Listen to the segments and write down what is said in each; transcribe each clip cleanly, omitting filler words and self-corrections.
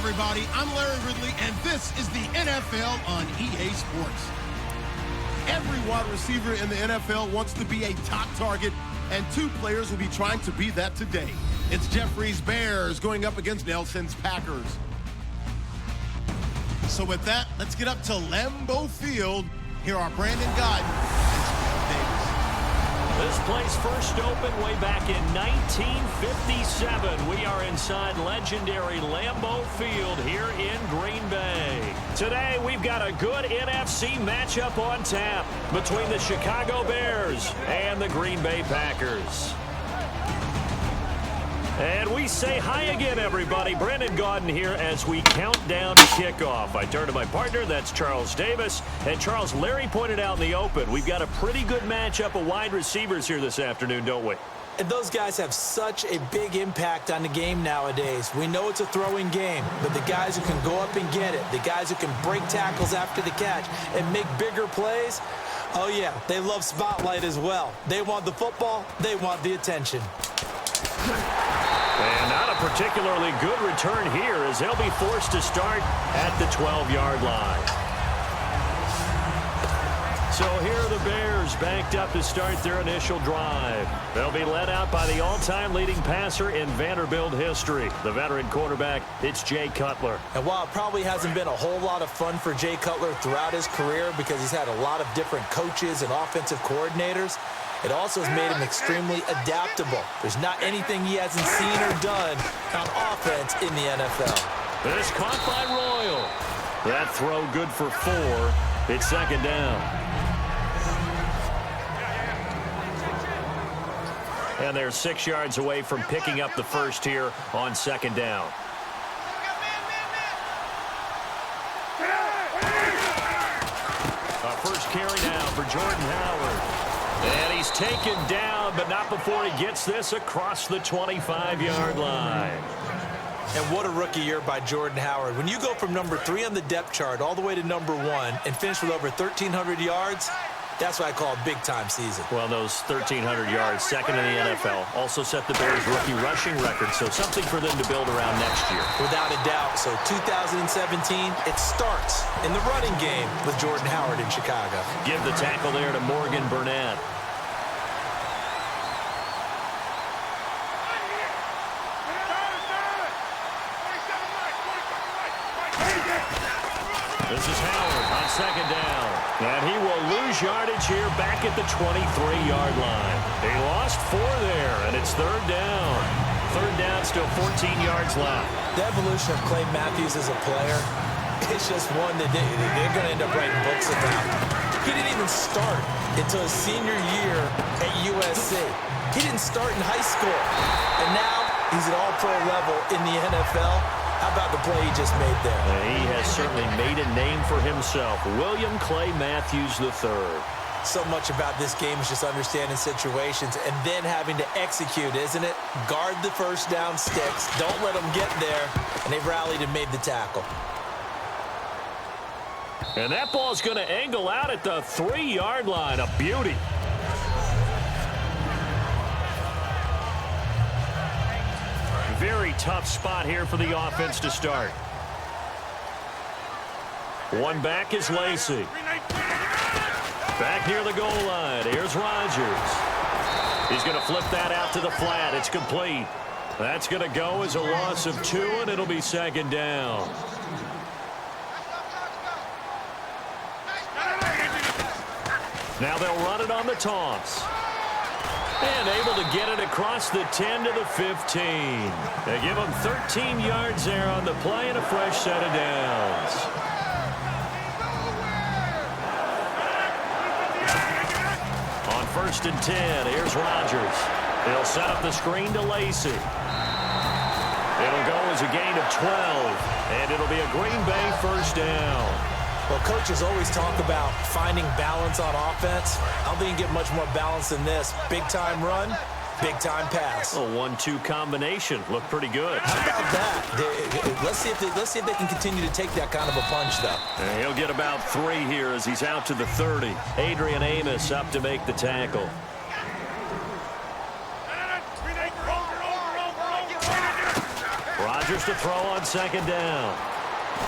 everybody. I'm Larry Ridley, and this is the NFL on EA Sports. Every wide receiver in the NFL wants to be a top target, and two players will be trying to be that today. It's Jeffrey's Bears going up against Nelson's Packers. So with that, let's get up to Lambeau Field. Here are Brandon Gaudin and Terrell Davis. This place first opened way back in 1957. We are inside legendary Lambeau Field here in Green Bay. Today, we've got a good NFC matchup on tap between the Chicago Bears and the Green Bay Packers. And we say hi again, everybody. Brandon Gaudin here as we count down to kickoff. I turn to my partner, that's Charles Davis. And Charles, Larry pointed out in the open, we've got a pretty good matchup of wide receivers here this afternoon, don't we? And those guys have such a big impact on the game nowadays. We know it's a throwing game, but the guys who can go up and get it, the guys who can break tackles after the catch and make bigger plays, oh yeah, they love spotlight as well. They want the football, they want the attention. And not a particularly good return here as they'll be forced to start at the 12-yard line. So here are the Bears backed up to start their initial drive. They'll be led out by the all-time leading passer in Vanderbilt history, the veteran quarterback, it's Jay Cutler. And while it probably hasn't been a whole lot of fun for Jay Cutler throughout his career because he's had a lot of different coaches and offensive coordinators, it also has made him extremely adaptable. There's not anything he hasn't seen or done on offense in the NFL. This caught by Royal. That throw good for 4. It's second down. And they're 6 yards away from picking up the first here on second down. First carry now for Jordan Howard. And he's taken down, but not before he gets this across the 25-yard line. And what a rookie year by Jordan Howard. When you go from number 3 on the depth chart all the way to number 1 and finish with over 1,300 yards, that's what I call a big-time season. Well, those 1,300 yards, second in the NFL, also set the Bears' rookie rushing record, so something for them to build around next year. Without a doubt. So 2017, it starts in the running game with Jordan Howard in Chicago. Give the tackle there to Morgan Burnett. This is Howard on second down. And he will lose yardage here back at the 23-yard line. He lost 4 there, and it's third down. Third down, still 14 yards left. The evolution of Clay Matthews as a player, it's just one that they're going to end up writing books about. He didn't even start until his senior year at USC. He didn't start in high school. And now he's at all-pro level in the NFL. How about the play he just made there? He has certainly made a name for himself. William Clay Matthews III. So much about this game is just understanding situations and then having to execute, isn't it? Guard the first down sticks. Don't let them get there. And they've rallied and made the tackle. And that ball's going to angle out at the 3-yard line. A beauty. Very tough spot here for the offense to start. One back is Lacy. Back near the goal line. Here's Rodgers. He's going to flip that out to the flat. It's complete. That's going to go as a loss of 2, and it'll be second down. Now they'll run it on the toss. And able to get it across the 10 to the 15. They give him 13 yards there on the play and a fresh set of downs. On first and 10, here's Rodgers. He'll set up the screen to Lacy. It'll go as a gain of 12, and it'll be a Green Bay first down. Well, coaches always talk about finding balance on offense. I don't think you get much more balance than this. Big-time run, big-time pass. A 1-2 combination. Looked pretty good. How about that? Let's see if they can continue to take that kind of a punch, though. And he'll get about 3 here as he's out to the 30. Adrian Amos up to make the tackle. Rodgers to throw on second down.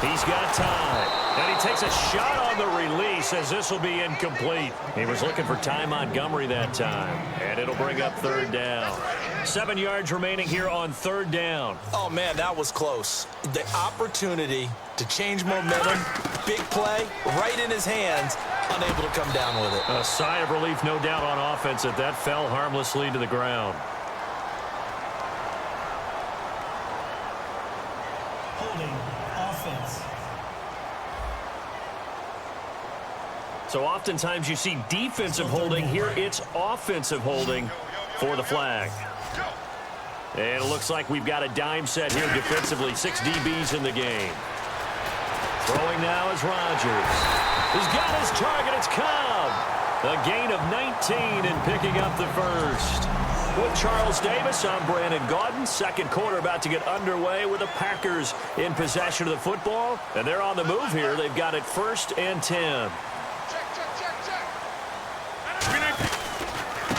He's got time. And he takes a shot on the release as this will be incomplete. He was looking for Ty Montgomery that time. And it'll bring up third down. 7 yards remaining here on third down. Oh, man, that was close. The opportunity to change momentum, big play, right in his hands, unable to come down with it. A sigh of relief, no doubt, on offense that that fell harmlessly to the ground. Holding offense. So oftentimes you see defensive holding. Here it's offensive holding for the flag. And it looks like we've got a dime set here defensively. 6 DBs in the game. Throwing now is Rodgers. He's got his target. It's Cobb. A gain of 19 and picking up the first. With Charles Davis, I'm Brandon Gaudin. Second quarter about to get underway with the Packers in possession of the football. And they're on the move here. They've got it 1st and 10.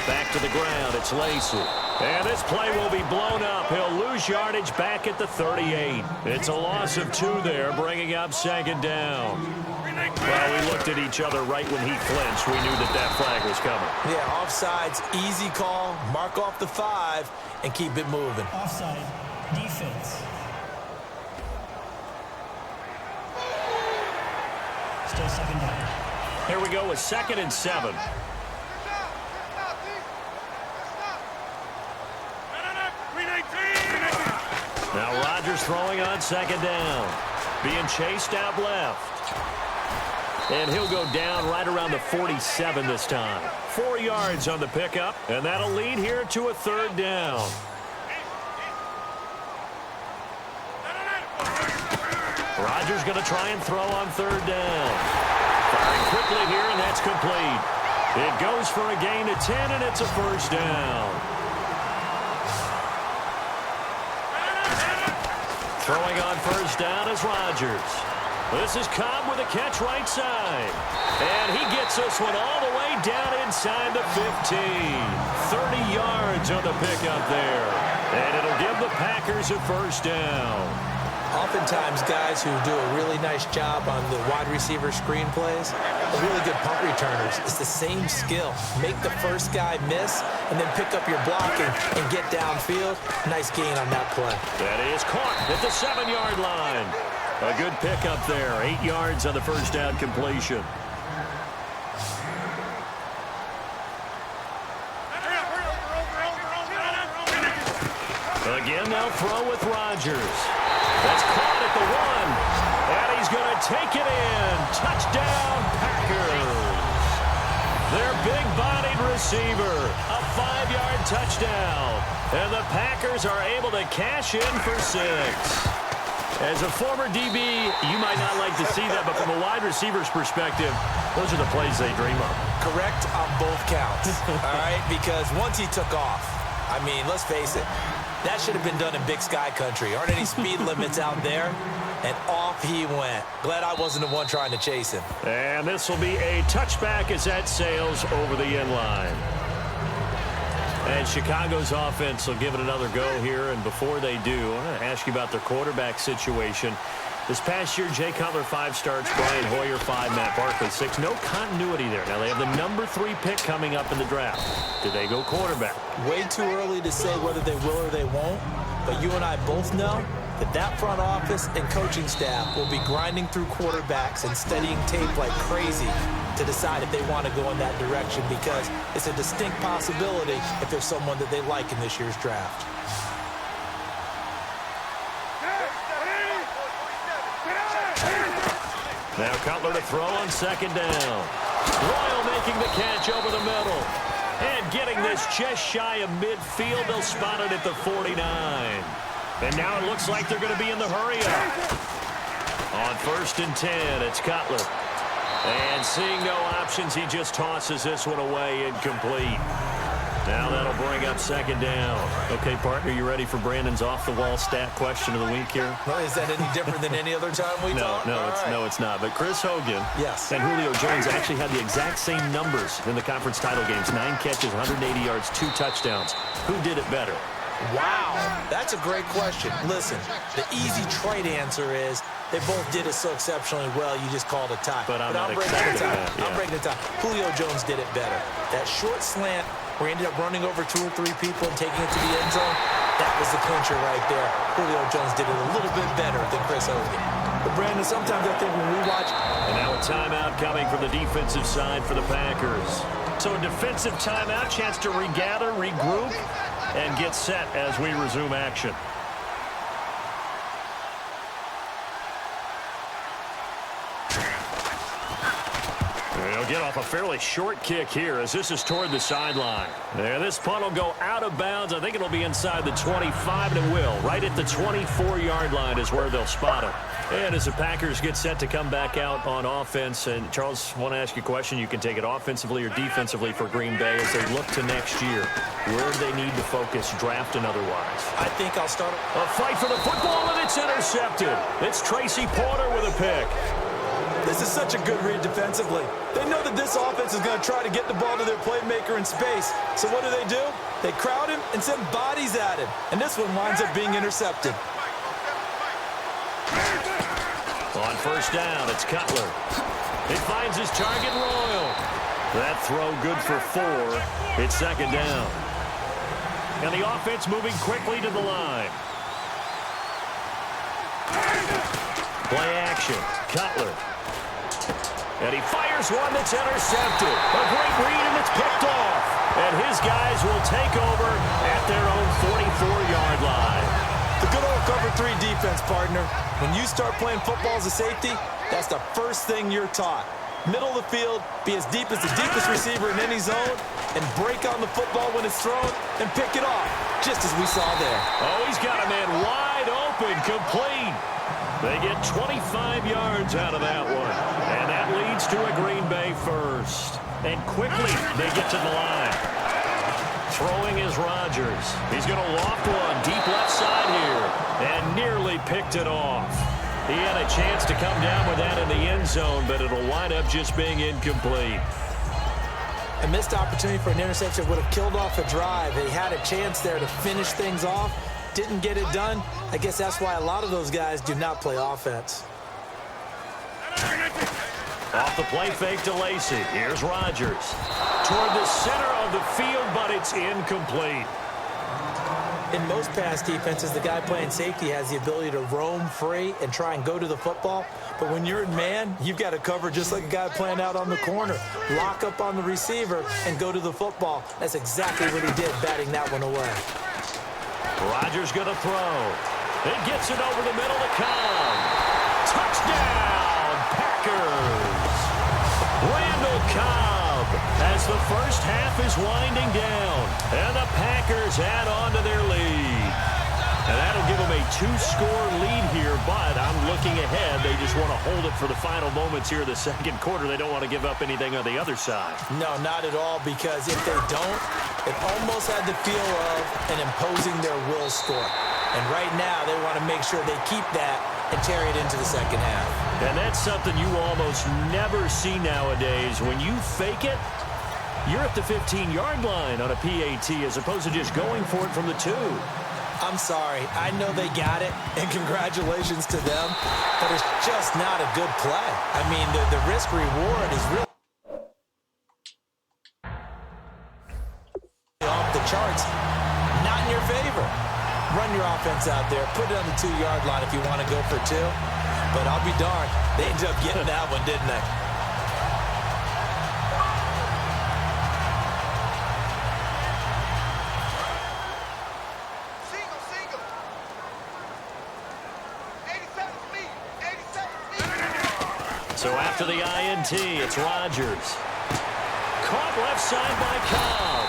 Back to the ground. It's Lacy. And this play will be blown up. He'll lose yardage back at the 38. It's a loss of 2 there, bringing up second down. Well, we looked at each other right when he flinched. We knew that that flag was coming. Yeah, offsides, easy call. Mark off the 5 and keep it moving. Offside. Defense. Still second down. Here we go with 2nd and 7. Now Rodgers throwing on second down. Being chased out left. And he'll go down right around the 47 this time. 4 yards on the pickup, and that'll lead here to a third down. Rodgers going to try and throw on third down. Firing quickly here, and that's complete. It goes for a gain of 10, and it's a first down. Throwing on first down is Rodgers. This is Cobb with a catch right side. And he gets this one all the way down inside the 15. 30 yards on the pickup there. And it'll give the Packers a first down. Oftentimes, guys who do a really nice job on the wide receiver screen plays are really good punt returners. It's the same skill. Make the first guy miss and then pick up your blocking and get downfield. Nice gain on that play. That is caught at the 7-yard line. A good pickup there. 8 yards on the first down completion. Again, they'll throw with Rodgers. That's caught at the 1. And he's going to take it in. Touchdown, Packers. Their big-bodied receiver. A 5-yard touchdown. And the Packers are able to cash in for 6. As a former DB, you might not like to see that, but from a wide receiver's perspective, those are the plays they dream of. Correct on both counts, all right? Because once he took off, I mean, let's face it, that should have been done in Big Sky country. Aren't any speed limits out there? And off he went. Glad I wasn't the one trying to chase him. And this will be a touchback as that sails over the end line. And Chicago's offense will give it another go here. And before they do, I want to ask you about their quarterback situation. This past year, Jay Cutler 5 starts, Brian Hoyer 5, Matt Barkley 6. No continuity there. Now they have the number 3 pick coming up in the draft. Do they go quarterback? Way too early to say whether they will or they won't. But you and I both know that front office and coaching staff will be grinding through quarterbacks and studying tape like crazy to decide if they want to go in that direction, because it's a distinct possibility if there's someone that they like in this year's draft. Now Cutler to throw on second down. Royal making the catch over the middle. And getting this just shy of midfield. They'll spot it at the 49. And now it looks like they're going to be in the hurry-up. On 1st and 10, it's Cutler. And seeing no options, he just tosses this one away, incomplete. Now that'll bring up second down. Okay, partner, you ready for Brandon's off-the-wall stat question of the week here? Well, is that any different than any other time we talk? No, it's not. But Chris Hogan and Julio Jones actually had the exact same numbers in the conference title games. 9 catches, 180 yards, 2 touchdowns. Who did it better? Wow, that's a great question. Listen, the easy, trite answer is they both did it so exceptionally well, you just called a tie. But I'm not breaking accepting the tie. that. Yeah. I'm breaking the tie. Julio Jones did it better. That short slant where he ended up running over 2 or 3 people and taking it to the end zone, that was the clincher right there. Julio Jones did it a little bit better than Chris Hogan. But, Brandon, sometimes I think when we watch... And now a timeout coming from the defensive side for the Packers. So a defensive timeout, chance to regather, regroup, and get set as we resume action. They'll get off a fairly short kick here as this is toward the sideline. There, this punt will go out of bounds. I think it'll be inside the 25, and it will. Right at the 24-yard line is where they'll spot it. And as the Packers get set to come back out on offense, and Charles, I want to ask you a question. You can take it offensively or defensively for Green Bay as they look to next year. Where do they need to focus, draft and otherwise? I think I'll start... A fight for the football, and it's intercepted. It's Tracy Porter with a pick. This is such a good read defensively. They know that this offense is going to try to get the ball to their playmaker in space. So what do? They crowd him and send bodies at him. And this one winds up being intercepted. On first down, it's Cutler. He finds his target, Royal. That throw good for 4. It's second down. And the offense moving quickly to the line. Play action. Cutler. And he fires one that's intercepted. A great read, and it's picked off. And his guys will take over at their own 44-yard line. The good old cover 3 defense, partner. When you start playing football as a safety, that's the first thing you're taught. Middle of the field, be as deep as the deepest receiver in any zone, and break on the football when it's thrown and pick it off, just as we saw there. Oh, he's got a man wide open, complete. They get 25 yards out of that one. And that leads to a Green Bay first. And quickly, they get to the line. Throwing is Rodgers. He's going to loft one deep left side here. And nearly picked it off. He had a chance to come down with that in the end zone, but it'll wind up just being incomplete. A missed opportunity for an interception would have killed off a drive. They had a chance there to finish things off. Didn't get it done. I guess that's why a lot of those guys do not play offense. Off the play fake to Lacy. Here's Rodgers. Toward the center of the field, but it's incomplete. In most pass defenses, the guy playing safety has the ability to roam free and try and go to the football. But when you're in man, you've got to cover just like a guy playing out on the corner. Lock up on the receiver and go to the football. That's exactly what he did, batting that one away. Rodgers going to throw. It gets it over the middle to Cobb. Touchdown, Packers. Randall Cobb as the first half is winding down. And the Packers add on to their lead. And that'll give them a 2-score lead here, but I'm looking ahead. They just want to hold it for the final moments here of the second quarter. They don't want to give up anything on the other side. No, not at all, because if they don't, it almost had the feel of an imposing their will score. And right now, they want to make sure they keep that and carry it into the second half. And that's something you almost never see nowadays. When you fake it, you're at the 15-yard line on a PAT as opposed to just going for it from the 2. I'm sorry. I know they got it, and congratulations to them, but it's just not a good play. I mean, the risk-reward is really off the charts, not in your favor. Run your offense out there. Put it on the 2-yard line if you want to go for 2, but I'll be darned. They ended up getting that one, didn't they? So after the INT, it's Rodgers. Caught left side by Cobb.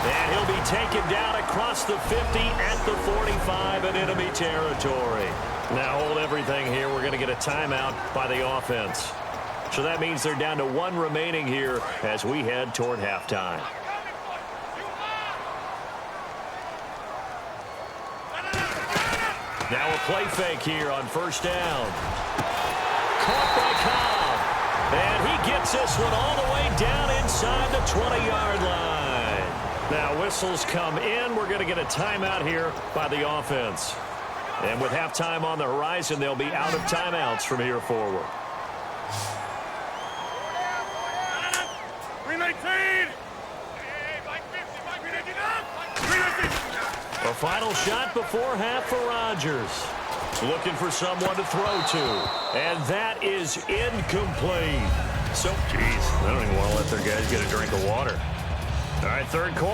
And he'll be taken down across the 50 at the 45 in enemy territory. Now hold everything here. We're going to get a timeout by the offense. So that means they're down to 1 remaining here as we head toward halftime. Now a play fake here on first down. Caught by Cobb. And he gets this one all the way down inside the 20-yard line. Now, whistles come in. We're going to get a timeout here by the offense. And with halftime on the horizon, they'll be out of timeouts from here forward. 319! A final shot before half for Rodgers. Looking for someone to throw to. And that is incomplete. So, geez, I don't even want to let their guys get a drink of water. All right, third quarter.